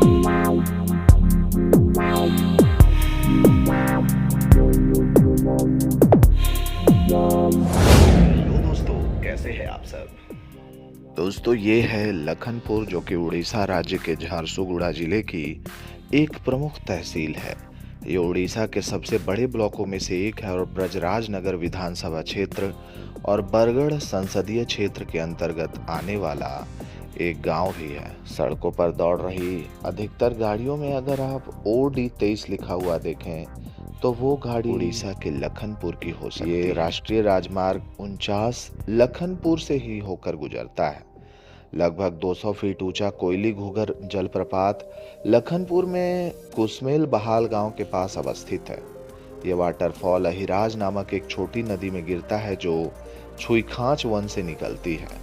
Hello दोस्तों, कैसे हैं आप सब। दोस्तों, ये है लखनपुर, जो कि उड़ीसा राज्य के झारसुगुड़ा जिले की एक प्रमुख तहसील है। ये उड़ीसा के सबसे बड़े ब्लॉकों में से एक है और ब्रजराज नगर विधानसभा क्षेत्र और बरगढ़ संसदीय क्षेत्र के अंतर्गत आने वाला एक गांव भी है। सड़कों पर दौड़ रही अधिकतर गाड़ियों में अगर आप OD-23 लिखा हुआ देखें तो वो गाड़ी उड़ीसा के लखनपुर की हो सकती है। ये राष्ट्रीय राजमार्ग 49 लखनपुर से ही होकर गुजरता है। लगभग 200 फीट ऊंचा कोयली घूगर जलप्रपात लखनपुर में कुसमेल बहाल गांव के पास अवस्थित है। ये वाटरफॉल अहिराज नामक एक छोटी नदी में गिरता है जो छुईखांच वन से निकलती है।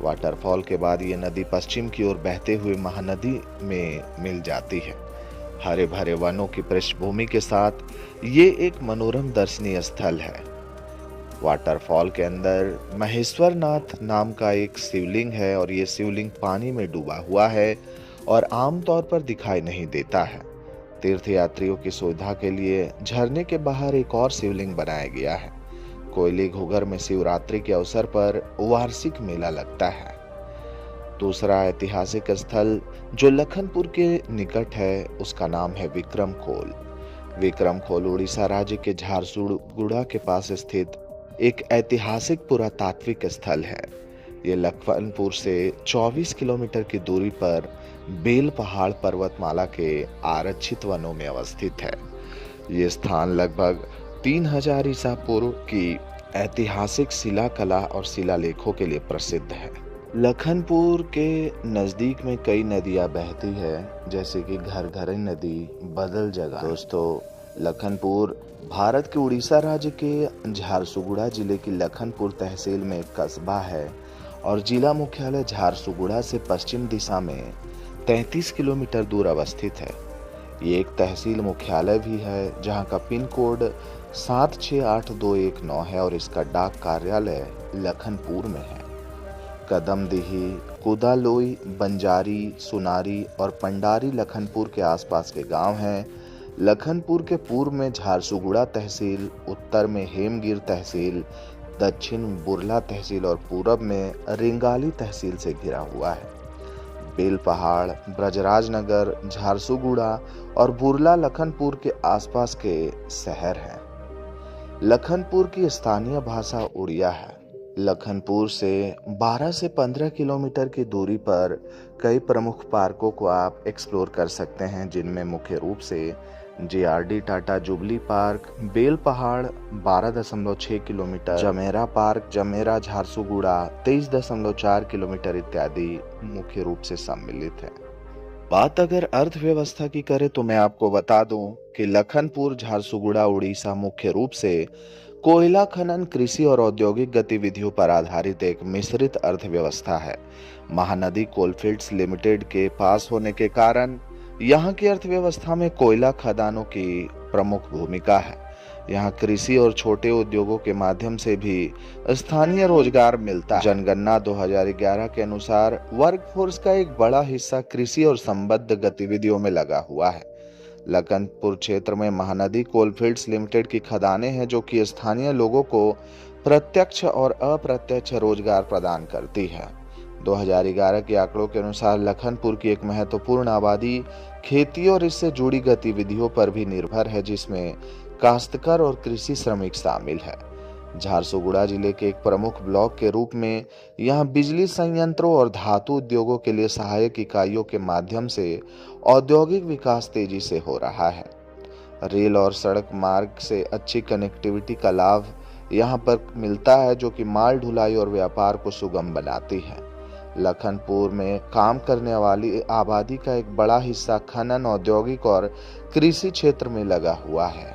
वाटरफॉल के बाद ये नदी पश्चिम की ओर बहते हुए महानदी में मिल जाती है। हरे भरे वनों की पृष्ठभूमि के साथ ये एक मनोरम दर्शनीय स्थल है। वाटरफॉल के अंदर महेश्वर नाथ नाम का एक शिवलिंग है और ये शिवलिंग पानी में डूबा हुआ है और आमतौर पर दिखाई नहीं देता है। तीर्थयात्रियों की सुविधा के लिए झरने के बाहर एक और शिवलिंग बनाया गया है। कोयली घूगर में शिवरात्रि के अवसर पर वार्षिक मेला लगता है। दूसरा ऐतिहासिक स्थल जो लखनपुर के निकट है उसका नाम है विक्रम खोल। विक्रम खोल उड़ीसा राज्य के झारसुगुड़ा के पास स्थित एक ऐतिहासिक पुरातात्विक स्थल है। ये लखनपुर से 24 किलोमीटर की दूरी पर बेल पहाड़ पर्वतमाला के आरक्षित वनों में अवस्थित है। ये स्थान लगभग 3000 ईसा पूर्व की ऐतिहासिक शिलाकला और शिलालेखों के लिए प्रसिद्ध है। लखनपुर के नजदीक में कई नदियां बहती है, जैसे कि घरघरी नदी, बदल जगह। दोस्तों, लखनपुर भारत के उड़ीसा राज्य के झारसुगुड़ा जिले की लखनपुर तहसील में एक कस्बा है और जिला मुख्यालय झारसुगुड़ा से पश्चिम दिशा में 33 किलोमीटर दूर अवस्थित है। ये एक तहसील मुख्यालय भी है जहां का पिन कोड 768219 है और इसका डाक कार्यालय लखनपुर में है। कदमदीही, कुदालोई, बंजारी, सुनारी और पंडारी लखनपुर के आसपास के गांव हैं। लखनपुर के पूर्व में झारसुगुड़ा तहसील, उत्तर में हेमगिर तहसील, दक्षिण बुरला तहसील और पूरब में रिंगाली तहसील से घिरा हुआ है। बेल पहाड़, ब्रजराज नगर, झारसुगुड़ा और बुरला लखनपुर के आसपास के शहर हैं। लखनपुर की स्थानीय भाषा उड़िया है। लखनपुर से 12 से 15 किलोमीटर की दूरी पर कई प्रमुख पार्कों को आप एक्सप्लोर कर सकते हैं, जिनमें मुख्य रूप से JRD Tata Jubilee park, Bel Pahar 12.6 kilometre, Jamera park, Jamera Jharsuguda 23.4 kilometre इत्यादि मुख्य रूप से सम्मिलित है। बात अगर अर्थव्यवस्था की करें तो मैं आपको बता दूं कि लखनपुर झारसुगुड़ा उड़ीसा मुख्य रूप से कोयला खनन, कृषि और औद्योगिक गतिविधियों पर आधारित एक मिश्रित अर्थव्यवस्था है। महानदी कोलफील्ड्स लिमिटेड के पास होने के कारण यहाँ की अर्थव्यवस्था में कोयला खदानों की प्रमुख भूमिका है। यहाँ कृषि और छोटे उद्योगों के माध्यम से भी स्थानीय रोजगार मिलता है। जनगणना 2011 के अनुसार वर्कफोर्स का एक बड़ा हिस्सा कृषि और संबद्ध गतिविधियों में लगा हुआ है। लखनपुर क्षेत्र में महानदी कोलफील्ड्स लिमिटेड की खदानें हैं जो कि स्थानीय लोगों को प्रत्यक्ष और अप्रत्यक्ष रोजगार प्रदान करती है। 2011 के आंकड़ों के अनुसार लखनपुर की एक महत्वपूर्ण आबादी खेती और इससे जुड़ी गतिविधियों पर भी निर्भर है, जिसमें काश्तकार और कृषि श्रमिक शामिल है। झारसुगुड़ा जिले के एक प्रमुख ब्लॉक के रूप में यहाँ बिजली संयंत्रों और धातु उद्योगों के लिए सहायक इकाइयों के माध्यम से औद्योगिक विकास तेजी से हो रहा है। रेल और सड़क मार्ग से अच्छी कनेक्टिविटी का लाभ यहाँ पर मिलता है, जो कि माल ढुलाई और व्यापार को सुगम बनाती है। लखनपुर में काम करने वाली आबादी का एक बड़ा हिस्सा खनन, औद्योगिक और कृषि क्षेत्र में लगा हुआ है।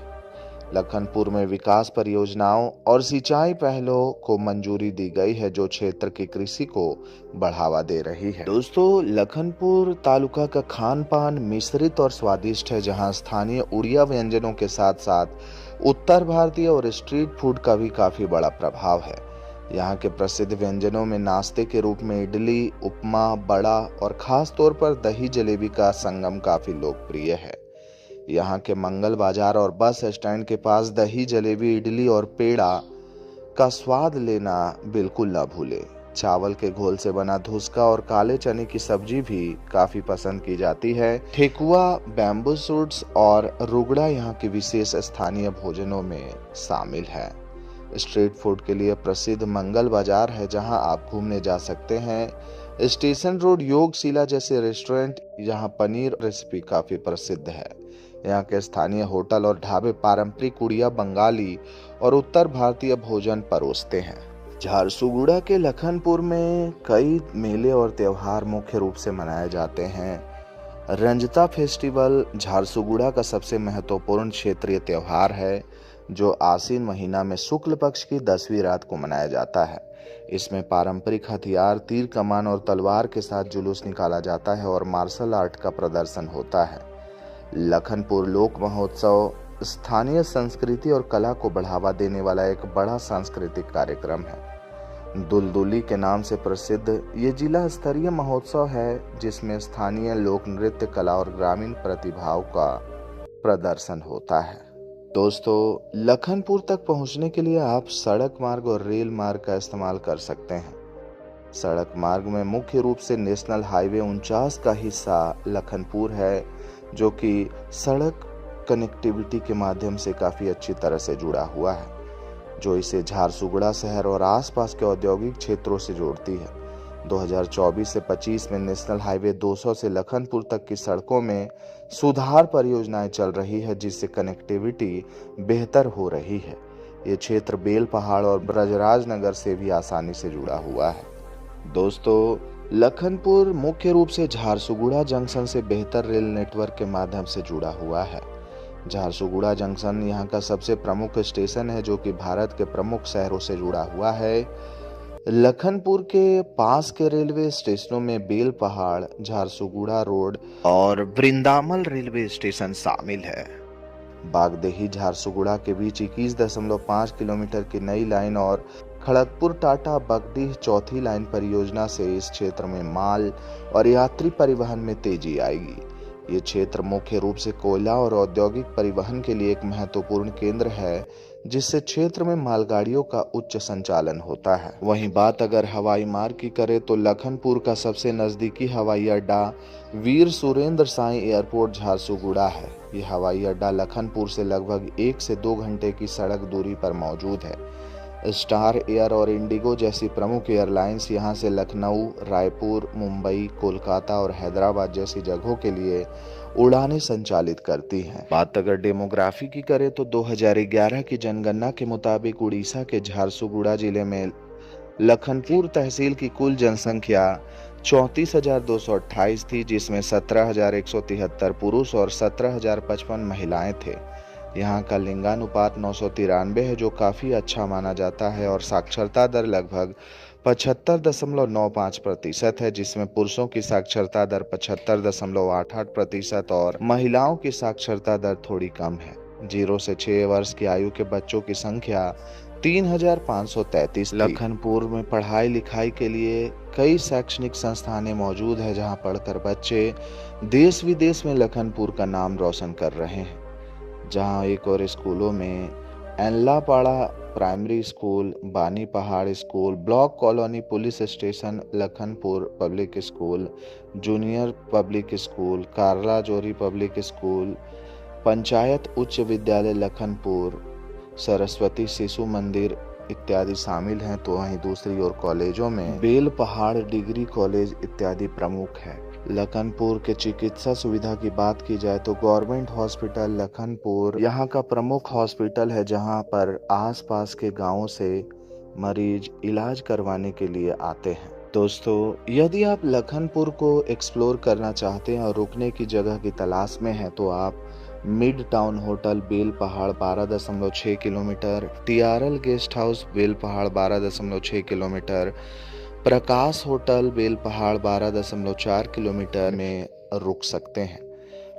लखनपुर में विकास परियोजनाओं और सिंचाई पहलों को मंजूरी दी गई है, जो क्षेत्र की कृषि को बढ़ावा दे रही है। दोस्तों, लखनपुर तालुका का खान पान मिश्रित और स्वादिष्ट है, जहां स्थानीय उड़िया व्यंजनों के साथ साथ उत्तर भारतीय और स्ट्रीट फूड का भी काफी बड़ा प्रभाव है। यहाँ के प्रसिद्ध व्यंजनों में नाश्ते के रूप में इडली, उपमा, बड़ा और खास तौर पर दही जलेबी का संगम काफी लोकप्रिय है। यहाँ के मंगल बाजार और बस स्टैंड के पास दही जलेबी, इडली और पेड़ा का स्वाद लेना बिल्कुल ना भूले। चावल के घोल से बना धुसका और काले चने की सब्जी भी काफी पसंद की जाती है। ठेकुआ, बैम्बू शूट्स और रुगड़ा यहाँ के विशेष स्थानीय भोजनों में शामिल है। स्ट्रीट फूड के लिए प्रसिद्ध मंगल बाजार है, जहां आप घूमने जा सकते हैं। स्टेशन रोड, योगशिला जैसे रेस्टोरेंट यहाँ पनीर रेसिपी काफी प्रसिद्ध है। यहाँ के स्थानीय होटल और ढाबे पारंपरिक उड़िया, बंगाली और उत्तर भारतीय भोजन परोसते हैं। झारसुगुड़ा के लखनपुर में कई मेले और त्योहार मुख्य रूप से मनाए जाते हैं। रंजता फेस्टिवल झारसुगुड़ा का सबसे महत्वपूर्ण क्षेत्रीय त्योहार है, जो आसीन महीना में शुक्ल पक्ष की 10वीं रात को मनाया जाता है। इसमें पारंपरिक हथियार, तीर कमान और तलवार के साथ जुलूस निकाला जाता है और मार्शल आर्ट का प्रदर्शन होता है। लखनपुर लोक महोत्सव स्थानीय संस्कृति और कला को बढ़ावा देने वाला एक बड़ा सांस्कृतिक कार्यक्रम है। दुलदुली के नाम से प्रसिद्ध ये जिला स्तरीय महोत्सव है, जिसमें स्थानीय लोक नृत्य, कला और ग्रामीण प्रतिभाओं का प्रदर्शन होता है। दोस्तों, लखनपुर तक पहुंचने के लिए आप सड़क मार्ग और रेल मार्ग का इस्तेमाल कर सकते हैं। सड़क मार्ग में मुख्य रूप से नेशनल हाईवे 49 का हिस्सा लखनपुर है, जो कि सड़क कनेक्टिविटी के माध्यम से काफ़ी अच्छी तरह से जुड़ा हुआ है, जो इसे झारसुगुड़ा शहर और आसपास के औद्योगिक क्षेत्रों से जोड़ती है। 2024 से 25 में नेशनल हाईवे 200 से लखनपुर तक की सड़कों में सुधार परियोजनाएं चल रही है, जिससे कनेक्टिविटी बेहतर हो रही है। ये क्षेत्र बेल पहाड़ और ब्रजराज नगर से भी आसानी से जुड़ा हुआ है। दोस्तों, लखनपुर मुख्य रूप से झारसुगुड़ा जंक्शन से बेहतर रेल नेटवर्क के माध्यम से जुड़ा हुआ है। झारसुगुड़ा जंक्शन यहाँ का सबसे प्रमुख स्टेशन है, जो कि भारत के प्रमुख शहरों से जुड़ा हुआ है। लखनपुर के पास के रेलवे स्टेशनों में बेल पहाड़, झारसुगुड़ा रोड और वृंदामल रेलवे स्टेशन शामिल है। बागदेही झारसुगुड़ा के बीच 21.5 किलोमीटर की नई लाइन और खड़गपुर टाटा बगडीह चौथी लाइन परियोजना से इस क्षेत्र में माल और यात्री परिवहन में तेजी आएगी। ये क्षेत्र मुख्य रूप से कोयला और औद्योगिक परिवहन के लिए एक महत्वपूर्ण केंद्र है, जिससे क्षेत्र में मालगाड़ियों का उच्च संचालन होता है। वहीं बात अगर हवाई मार्ग की करें तो लखनपुर का सबसे नजदीकी हवाई अड्डा वीर सुरेंद्र साई एयरपोर्ट झारसुगुड़ा है। यह हवाई अड्डा लखनपुर से लगभग 1 से 2 घंटे की सड़क दूरी पर मौजूद है। स्टार एयर और इंडिगो जैसी प्रमुख एयरलाइंस यहां से लखनऊ, रायपुर, मुंबई, कोलकाता और हैदराबाद जैसी जगहों के लिए उड़ानें संचालित करती हैं। बात अगर डेमोग्राफी की करें तो 2011 की जनगणना के मुताबिक उड़ीसा के झारसुगुड़ा जिले में लखनपुर तहसील की कुल जनसंख्या 34,228 थी, जिसमें 17,173 पुरुष और 17,055 महिलाएं थे। यहाँ का लिंगानुपात 993 है, जो काफ़ी अच्छा माना जाता है, और साक्षरता दर लगभग 75.95% है, जिसमें पुरुषों की साक्षरता दर 75.88% और महिलाओं की साक्षरता दर थोड़ी कम है। 0 से 6 वर्ष की आयु के बच्चों की संख्या 3,533 थी। लखनपुर में पढ़ाई लिखाई के लिए कई शैक्षणिक संस्थानें मौजूद है, जहाँ पढ़कर बच्चे देश विदेश में लखनपुर का नाम रोशन कर रहे हैं। जहां एक और स्कूलों में एनलापाड़ा primary school, Bani Pahar school, block colony police station Lakhanpur public school, junior public school, Karla Jori public school, panchayat उच्च विद्यालय लखनपुर, सरस्वती शिशु मंदिर इत्यादि शामिल हैं। तो वहीं दूसरी ओर कॉलेजों में बेल पहाड़ डिग्री कॉलेज इत्यादि प्रमुख है। लखनपुर के चिकित्सा सुविधा की बात की जाए तो गवर्नमेंट हॉस्पिटल लखनपुर यहाँ का प्रमुख हॉस्पिटल है, जहाँ पर आसपास के गांवों से मरीज इलाज करवाने के लिए आते हैं। दोस्तों, यदि आप लखनपुर को एक्सप्लोर करना चाहते हैं और रुकने की जगह की तलाश में हैं, तो आप mid town hotel Bel Pahar 12.6 kilometre, TRL guest house Bel Pahar 12.6 kilometre, प्रकाश होटल बेल पहाड़ 12.4 किलोमीटर में रुक सकते हैं।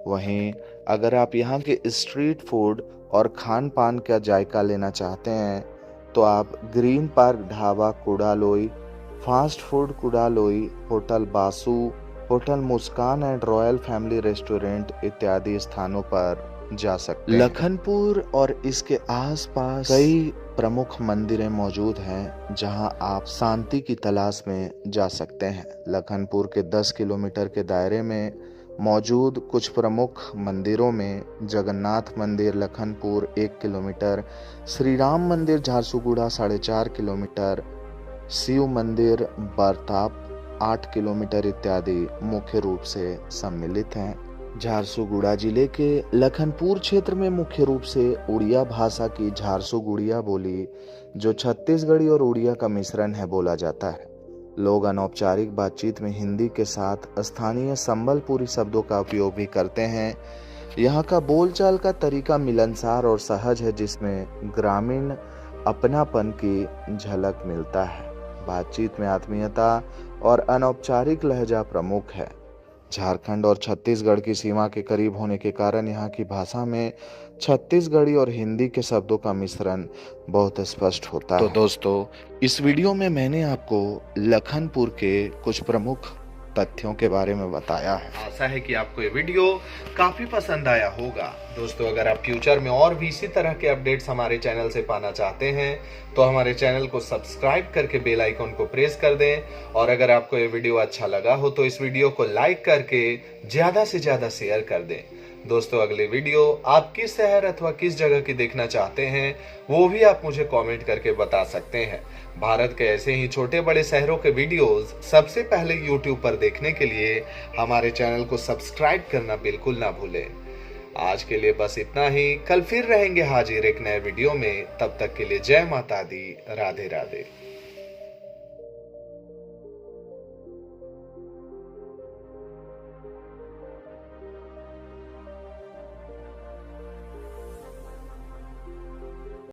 वहीं अगर आप यहाँ के स्ट्रीट फूड और खान पान का जायका लेना चाहते हैं, तो आप green park dhaba Kudaloi, fast food Kudaloi, hotel Basu, hotel Muskan and royal family restaurant इत्यादि स्थानों पर जा सकते हैं। लखनपुर और इसके आसपास कई प्रमुख मंदिरें मौजूद हैं जहां आप शांति की तलाश में जा सकते हैं। लखनपुर के 10 किलोमीटर के दायरे में मौजूद कुछ प्रमुख मंदिरों में जगन्नाथ मंदिर लखनपुर 1 किलोमीटर, श्री राम मंदिर झारसुगुड़ा 4.5 किलोमीटर, शिव मंदिर बरताप 8 किलोमीटर इत्यादि मुख्य रूप से सम्मिलित हैं। झारसुगुड़ा जिले के लखनपुर क्षेत्र में मुख्य रूप से उड़िया भाषा की झारसुगुड़िया बोली, जो छत्तीसगढ़ी और उड़िया का मिश्रण है, बोला जाता है। लोग अनौपचारिक बातचीत में हिंदी के साथ स्थानीय संबलपुरी शब्दों का उपयोग भी करते हैं। यहाँ का बोलचाल का तरीका मिलनसार और सहज है, जिसमें ग्रामीण अपनापन की झलक मिलता है। बातचीत में आत्मीयता और अनौपचारिक लहजा प्रमुख है। झारखंड और छत्तीसगढ़ की सीमा के करीब होने के कारण यहाँ की भाषा में छत्तीसगढ़ी और हिंदी के शब्दों का मिश्रण बहुत स्पष्ट होता है। तो दोस्तों, इस वीडियो में मैंने आपको लखनपुर के कुछ प्रमुख तथ्यों के बारे में बताया है। आशा है कि आपको ये वीडियो काफी पसंद आया होगा। दोस्तों, अगर आप फ्यूचर में और भी इसी तरह के अपडेट्स हमारे चैनल से पाना चाहते हैं तो हमारे चैनल को सब्सक्राइब करके बेल आइकन को प्रेस कर दें। और अगर आपको ये वीडियो अच्छा लगा हो तो इस वीडियो को लाइक करके ज्यादा से ज्यादा शेयर कर दें। दोस्तों, अगले वीडियो आप किस शहर अथवा किस जगह की देखना चाहते हैं वो भी आप मुझे कमेंट करके बता सकते हैं। भारत के ऐसे ही छोटे बड़े शहरों के वीडियोस सबसे पहले YouTube पर देखने के लिए हमारे चैनल को सब्सक्राइब करना बिल्कुल ना भूलें। आज के लिए बस इतना ही। कल फिर रहेंगे हाजिर एक नए वीडियो में। तब तक के लिए जय माता दी, राधे राधे।